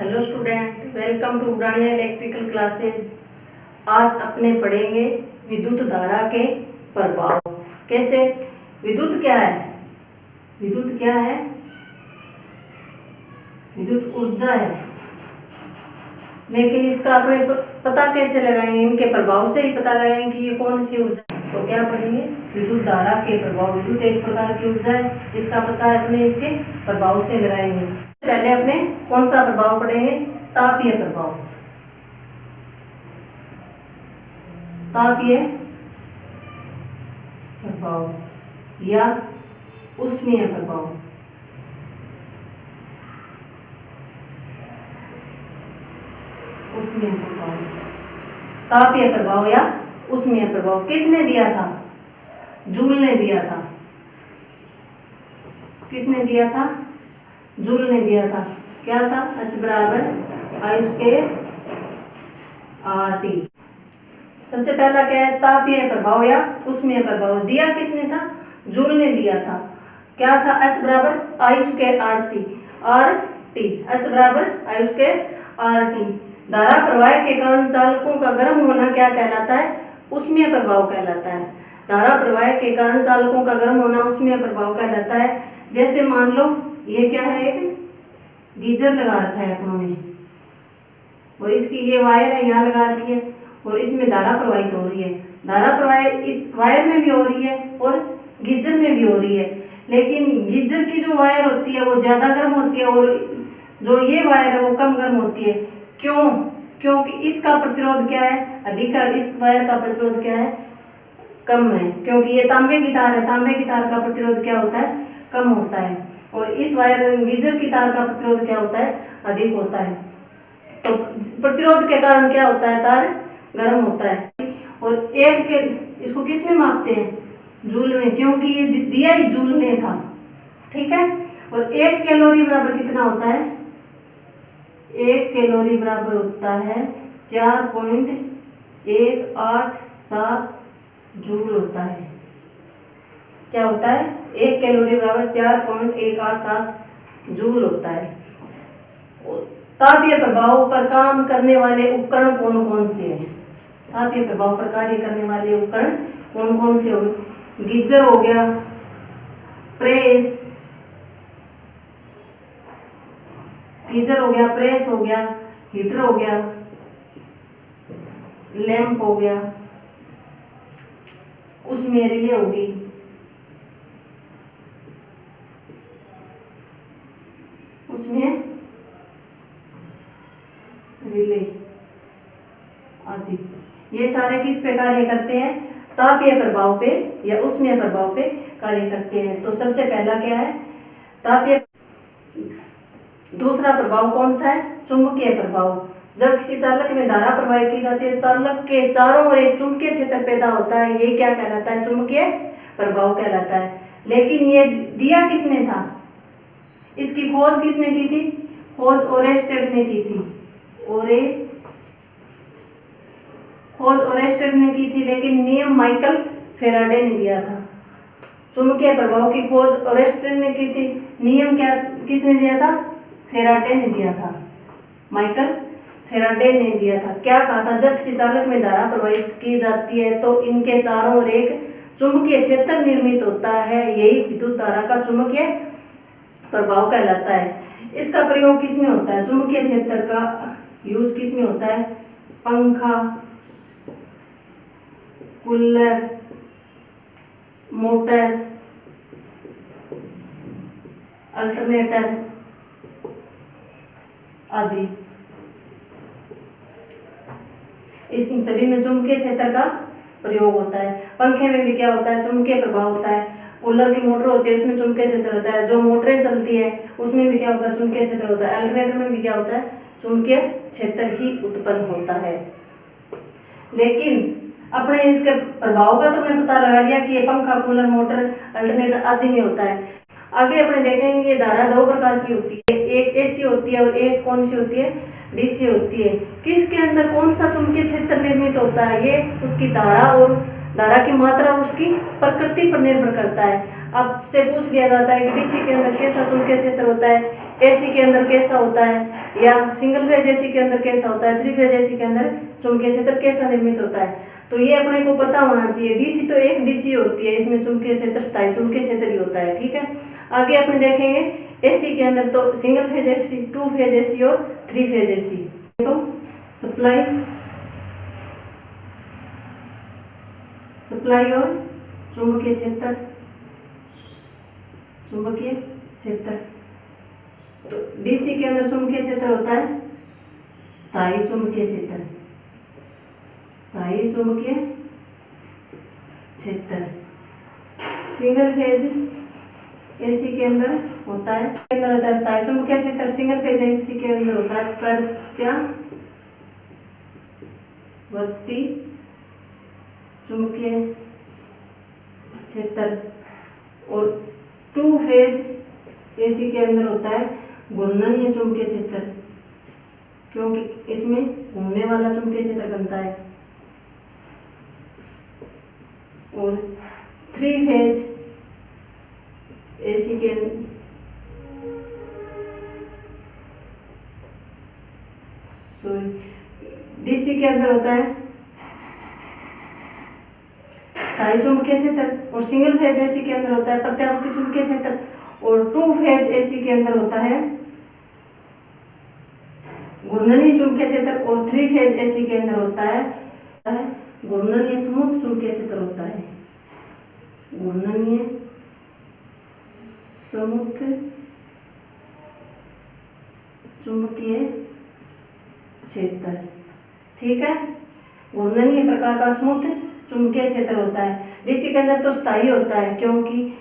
Hello student, welcome to उड़ानिया electrical classes. आज अपने पढ़ेंगे विद्युत धारा के प्रभाव। कैसे? विद्युत क्या है? विद्युत क्या है? विद्युत ऊर्जा है। लेकिन इसका अपने पता कैसे लगाएंगे? इनके प्रभाव से ही पता लगाएंगे कि ये कौन सी ऊर्जा है। तो क्या पढ़ेंगे? विद्युत धारा के प्रभाव। विद्युत एक प्रकार की ऊर्जा है, इसका पता है अपने इसके प्रभाव से लगाएंगे। पहले अपने कौन सा प्रभाव पढ़ेंगे? तापीय प्रभाव। तापीय प्रभाव या ऊष्मीय प्रभाव। ऊष्मीय प्रभाव, तापीय प्रभाव या ऊष्मीय प्रभाव किसने दिया था? जूल ने दिया था। किसने दिया था? जूल ने दिया था। क्या था? H बराबर आई स्क्वायर RT। सबसे पहला क्या है? तापीय प्रभाव या ऊष्मीय प्रभाव दिया किसने था? जूल ने दिया था। क्या था? H बराबर आई स्क्वायर RT। H बराबर आई स्क्वायर RT। धारा प्रवाह के कारण चालकों का गर्म होना क्या कहलाता है? ऊष्मीय प्रभाव कहलाता है। धारा प्रवाह के कारण चालकों का गर्म होना ऊष्मीय प्रभाव कहलाता है। जैसे मान लो ये क्या है, एक गीजर लगा रखा है अपनों ने, और इसकी ये वायर है यहाँ लगा रखी है, और इसमें धारा प्रवाहित हो रही है। धारा प्रवाह इस वायर में भी हो रही है और गीजर में भी हो रही है। लेकिन गीजर की जो वायर होती है वो ज़्यादा गर्म होती है और जो ये वायर है वो कम गर्म होती है। क्यों? क्योंकि इसका प्रतिरोध क्या है? अधिक है। इस वायर का प्रतिरोध क्या है? कम है। क्योंकि ये तांबे की तार है, तांबे की तार का प्रतिरोध क्या होता है? कम होता है। और इस वायर गीजर की तार का प्रतिरोध क्या होता है? अधिक होता है। तो प्रतिरोध के कारण क्या होता है? तार गर्म होता है। और एक के इसको किस में मापते हैं? जूल में, क्योंकि ये दिया ही जूल ने था। ठीक है। और 1 कैलोरी बराबर कितना होता है? 1 कैलोरी बराबर होता है 4.187 जूल होता है। क्या होता है? 1 कैलोरी बराबर 4.187 जूल होता है। तापीय प्रभाव पर काम करने वाले उपकरण कौन कौन से हैं? तापीय प्रभाव पर कार्य करने वाले उपकरण कौन कौन से हो गए? गीजर हो गया, प्रेस, गीजर हो गया, प्रेस हो गया, हीटर हो गया, लैंप हो गया, उसमें रिले होगी, उसमें रिले आदि। ये सारे किस पे कार्य करते हैं? तापीय प्रभाव पे या ऊष्मीय प्रभाव पे कार्य करते हैं। तो सबसे पहला क्या है? तापीय। दूसरा प्रभाव कौन सा है? चुंबकीय प्रभाव। जब किसी चालक में धारा प्रवाहित की जाती है, चालक के चारों ओर एक चुंबकीय क्षेत्र पैदा होता है। ये क्या कहलाता है? चुंबकीय प्रभाव कहलाता है। लेकिन ये दिया किसने था? इसकी खोज किसने की थी? खोज ओरेस्टेड ने की थी। खोज ओरेस्टेड ने की थी, लेकिन नियम माइकल फेराडे ने दिया था। चुंबकीय प्रभाव की खोज ओरेस्टेड ने की थी, नियम क्या किसने दिया था? फेराडे ने दिया था। माइकल फेराडे ने दिया था। क्या कहा था? जब किसी चालक में धारा प्रवाहित की जाती है तो इनके चारों ओर एक चुंबकीय क्षेत्र निर्मित होता है। यही विद्युत धारा का चुंबकीय प्रभाव कहलाता है। इसका प्रयोग किसमें होता है? चुंबकीय क्षेत्र का यूज किसमें होता है? पंखा, कूलर, मोटर, अल्टरनेटर आदि। इस सभी में चुंबकीय क्षेत्र का प्रयोग होता है। पंखे में भी क्या होता है? चुंबकीय प्रभाव होता है। कूलर की मोटर होती है, उसमें चुंबकीय क्षेत्र होता है। जो मोटरें चलती है उसमें भी क्या होता है? चुंबकीय क्षेत्र होता है। अल्टरनेटर में भी क्या होता है? चुंबकीय क्षेत्र ही उत्पन्न होता है। लेकिन अपने इसके प्रभाव का तो हमने पता लगा लिया कि ये पंखा, कूलर, मोटर, अल्टरनेटर आदि में होता है। आगे अपने देखेंगे ये धारा दो प्रकार की होती है, एक AC होती है और एक कौन सी होती है? DC होती है। किसके अंदर कौन सा चुंबकीय क्षेत्र निर्मित होता है? ये उसकी धारा और धारा की मात्रा और उसकी प्रकृति पर निर्भर करता है। आपसे पूछ लिया जाता है कि DC के अंदर कैसा चुंबकीय क्षेत्र होता है? एसी के अंदर कैसा होता है, या सिंगल फेज एसी के अंदर कैसा होता है, 3 फेज एसी के अंदर चुंबकीय क्षेत्र कैसा निर्मित होता है। तो ये अपने को पता होना चाहिए। डीसी तो एक डीसी होती है, इसमें चुंबकीय क्षेत्र स्थायी चुंबकीय क्षेत्र ही होता है, ठीक है। आगे अपने देखेंगे एसी के अंदर तो single phase AC, 2 phase AC और 3 फेज एसी। तो सप्लाई और चुंबकीय क्षेत्र, तो डीसी के अंदर चुंबकीय क्षेत्र होता है स्थायी चुंबकीय क्षेत्र, सिंगल फेज एसी के अंदर होता है स्थायी चुंबकीय क्षेत्र। सिंगल फेज एसी के अंदर होता है प्रत्यावर्ती चुंबकीय क्षेत्र, और 2 फेज एसी के अंदर होता है घूर्णनीय चुंबकीय क्षेत्र, क्योंकि इसमें घूमने वाला चुंबकीय क्षेत्र बनता है। और 3 फेज एसी के डीसी के अंदर होता है स्थायी चुंबकीय क्षेत्र, और सिंगल फेज एसी के अंदर होता है प्रत्यावर्ती चुंबकीय क्षेत्र, और 2 फेज एसी के अंदर होता है घूर्णनीय चुंबकीय क्षेत्र, और 3 फेज एसी के अंदर होता है घूर्णनीय समूह चुंबकीय क्षेत्र होता है, घूर्णनीय समूह चुंबकीय क्षेत्र, ठीक है। घूर्णनीय प्रकार का समूह चुंबकीय क्षेत्र होता है। डीसी के अंदर तो स्थायी होता है, क्योंकि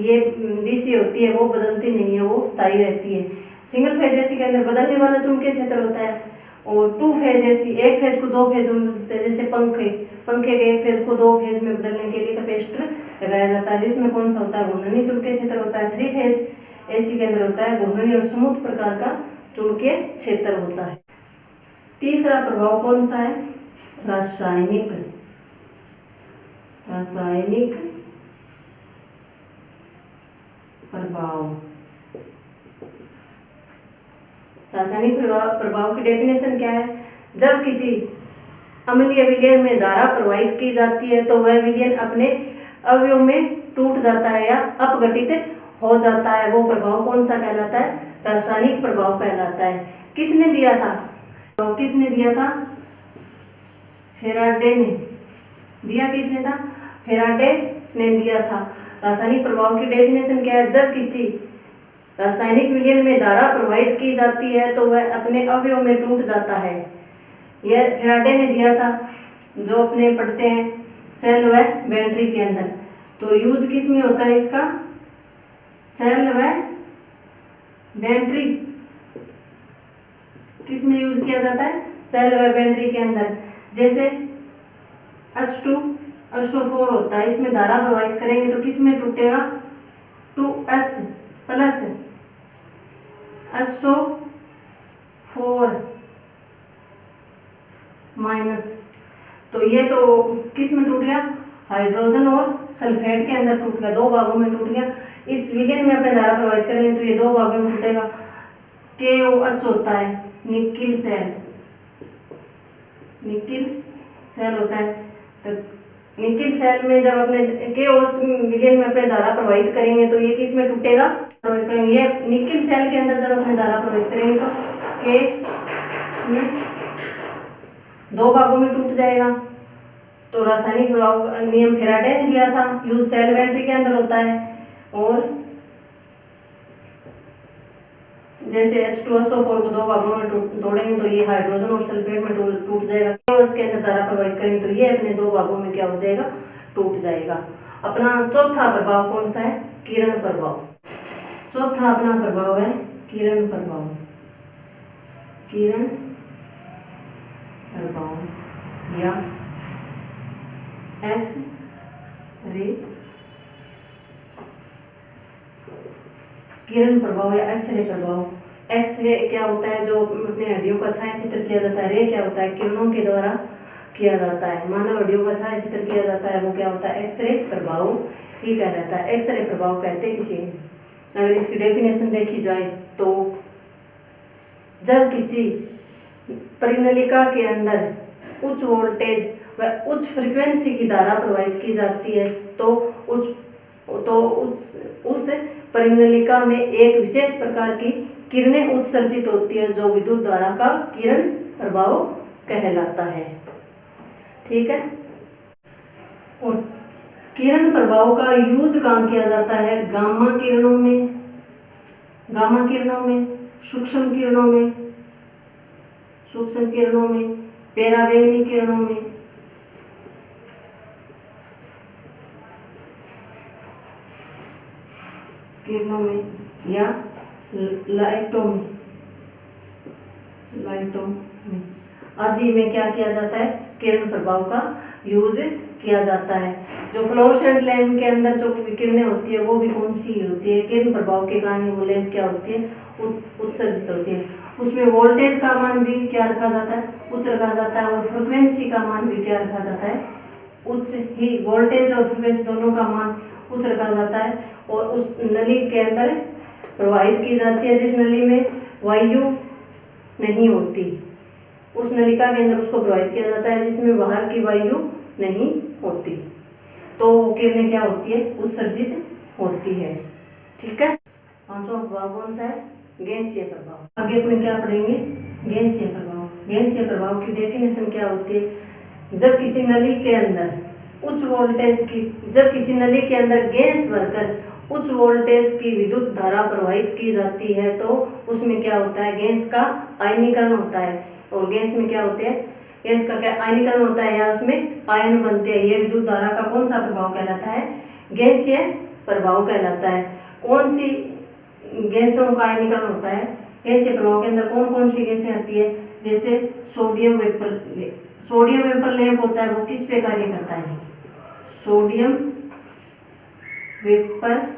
ये डीसी होती है वो बदलती नहीं है, वो स्थायी रहती है। सिंगल फेज एसी के अंदर बदलने वाला चुंबकीय क्षेत्र होता है, और 2 फेज एसी एक फेज को 2 फेज में बदलते हैं, जैसे पंखे के एक फेज को 2 फेज में बदलने के लिए कैपेसिटर लगाया जाता है, जिसमें कौन सा होता है घूर्णनीय चुंबकीय क्षेत्र होता है। 3 फेज एसी के अंदर होता है घूर्णनीय और समूह प्रकार का चुंबकीय क्षेत्र होता है। तीसरा प्रभाव कौन सा है, रासायनिक प्रभाव। रासायनिक प्रभाव की डेफिनेशन क्या है, जब किसी अम्लीय विलयन में धारा प्रवाहित की जाती है तो वह विलयन अपने अवयव में टूट जाता है या अपघटित हो जाता है, वो प्रभाव कौन सा कहलाता है, रासायनिक प्रभाव कहलाता है। किसने दिया था, तो किसने दिया था, फेराडे ने दिया। किसने था, फेराडे ने दिया था। रासायनिक प्रभाव की डेफिनेशन क्या है, जब किसी रासायनिक विलयन में धारा प्रवाहित की जाती है तो वह अपने अवयव में टूट जाता है। यह फेराडे ने दिया था, जो अपने पढ़ते हैं सेल व बैटरी के अंदर। तो यूज किस में होता है इसका, सेल व बैटरी किस में यूज किया जाता है, सेल व बैटरी के अंदर। जैसे H2SO4 होता है, इसमें धारा प्रवाहित करेंगे तो किस में टूटेगा, 2H प्लस SO4 माइनस। तो ये तो किस में टूट गया, हाइड्रोजन और सल्फेट के अंदर टूट गया, 2 भागों में टूट गया। इस विलयन में अपने धारा प्रवाहित करेंगे तो ये 2 भागों में टूटेगा। KOH होता है निकिल सेल होता है। तो निकिल सेल में जब अपने KOH विलयन में अपने धारा प्रवाहित करेंगे तो ये किस में टूटेगा, प्रवाहित करेंगे। ये निकिल सेल के अंदर जब अपने धारा प्रवाहित करेंगे तो K में 2 भागों में टूट जाएगा। तो रासायनिक प्रभाव नियम फेराडे ने दिया था, यूज सेल बैटरी के अंदर होता है। और जैसे H2SO4 को 2 भागों में तोड़ेंगे तो ये हाइड्रोजन और सल्फेट में टूट जाएगा। KOH के अंदर धारा प्रवाहित करेंगे तो ये अपने 2 भागों में क्या हो जाएगा, टूट जाएगा। अपना चौथा प्रभाव कौन सा है, किरण प्रभाव। चौथा अपना प्रभाव है किरण प्रभाव। या एक्स रे किरण प्रभाव या एक्सरे प्रभाव। एक्सरे क्या होता है, जो अपने हड्डियों का छाया चित्र किया जाता है। रे क्या होता है, किरणों के द्वारा किया जाता है, मानव हड्डियों का छाया चित्र किया जाता है, वो क्या होता है, एक्सरे प्रभाव ही कहलाता है। एक्सरे प्रभाव कहते किसी। अगर इसकी डेफिनेशन देखी जाए तो जब किसी परिनलिका के अंदर उच्च वोल्टेज व उच्च फ्रीक्वेंसी की धारा प्रवाहित की जाती है तो उस परिनलिका में एक विशेष प्रकार की किरणें उत्सर्जित होती है जो विद्युत धारा का किरण प्रभाव कहलाता है। ठीक है। और किरण प्रभाव का यूज कहाँ किया जाता है? गामा किरणों में, सूक्ष्म किरणों में, पराबैंगनी किरणों में या लाइटों में आदि में क्या किया जाता है? किरण प्रभाव का यूज किया जाता है। जो फ्लोरोसेंट लैंप के अंदर जो किरणें होती है वो भी कौन सी होती है? किरण प्रभाव के कारण वो लैंप क्या होती है? उत्सर्जित होती है। उसमें वोल्टेज का मान भी क्या रखा जाता है? उच्च रखा जाता है। और फ्रिक्वेंसी का मान भी क्या रखा जाता है? उच्च ही। वोल्टेज और फ्रिक्वेंसी दोनों का मान उच्च रखा जाता है और उस नली के अंदर प्रवाहित की जाती है। जिस नली में वायु नहीं होती उस नलिका के अंदर उसको प्रवाहित किया जाता है जिसमें बाहर की वायु नहीं होती, तो वो किरणें क्या होती है? उत्सर्जित होती है। ठीक है। पांचवा प्रभाव कौन सा है? गैसीय प्रभाव। आगे अपने क्या पढ़ेंगे? गैसीय प्रभाव। गैसीय प्रभाव की डेफिनेशन क्या होती है? जब किसी नली के अंदर गैस भरकर उच्च वोल्टेज की विद्युत धारा प्रवाहित की जाती है तो उसमें क्या होता है? गैस का आयनीकरण होता है। और गैस में क्या होते हैं? गैस का क्या आयनीकरण होता है या उसमें आयन बनते हैं। यह विद्युत धारा का कौन सा प्रभाव कहलाता है? गैसीय प्रभाव कहलाता है। कौन सी गैसों का आयनीकरण होता है? गैसीय प्रभाव के अंदर कौन कौन सी गैसें आती है? जैसे सोडियम वेपर लैंप होता है, वो किस पे कार्य करता है? सोडियम वेपर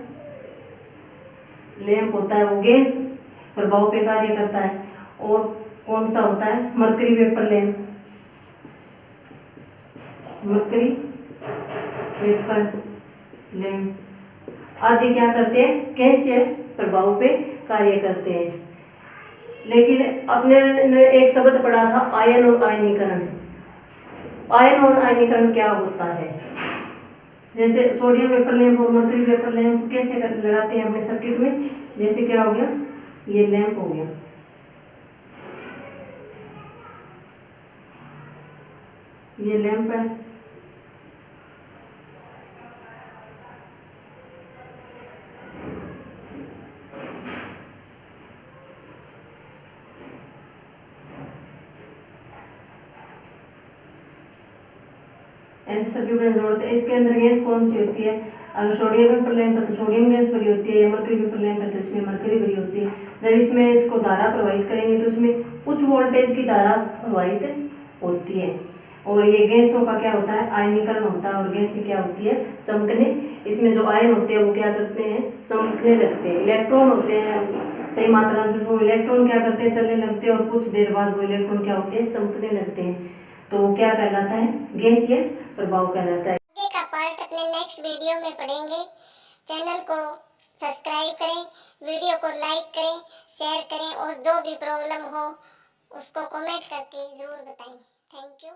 लैंप होता है वो गैस प्रभाव पे कार्य करता है। और कौन सा होता है? मरकरी वेपर लैंप आदि क्या करते हैं? गैसीय प्रभाव पे कार्य करते हैं। लेकिन अपने ने एक शब्द पढ़ा था आयन और आयनीकरण। आयन और आयनीकरण क्या होता है? जैसे सोडियम वेपर लैंप और मरकरी वेपर लैंप कैसे लगाते हैं अपने सर्किट में? जैसे क्या हो गया? ये लैंप हो गया, ये लैंप है। ऐसे सर्किट में जोड़ते हैं। इसके अंदर गैस कौन सी होती है? अगर सोडियम वेपर लैंप है तो सोडियम गैस भरी होती है, या मरकरी वेपर लैंप है तो इसमें मरकरी भरी होती है। जब इसमें इसको धारा प्रवाहित करेंगे तो इसमें उच्च वोल्टेज की धारा प्रवाहित होती है। और ये गैसों का क्या होता है? आयनीकरण होता है। और गैस क्या होती है? चमकने। इसमें जो आयन होते हैं वो क्या करते हैं? चमकने लगते हैं। इलेक्ट्रॉन होते हैं सही मात्रा में, वो इलेक्ट्रॉन क्या करते हैं? चलने लगते हैं। और कुछ देर बाद वो इलेक्ट्रॉन क्या होते हैं? चमकने लगते हैं। तो वो क्या कहलाता है? गैसीय प्रभाव कहलाता है। आगे का पार्ट अपने नेक्स्ट वीडियो में पढ़ेंगे। चैनल को सब्सक्राइब करें, वीडियो को लाइक करें, शेयर करें और जो भी प्रॉब्लम हो उसको कमेंट करके ज़रूर बताएं। Thank you.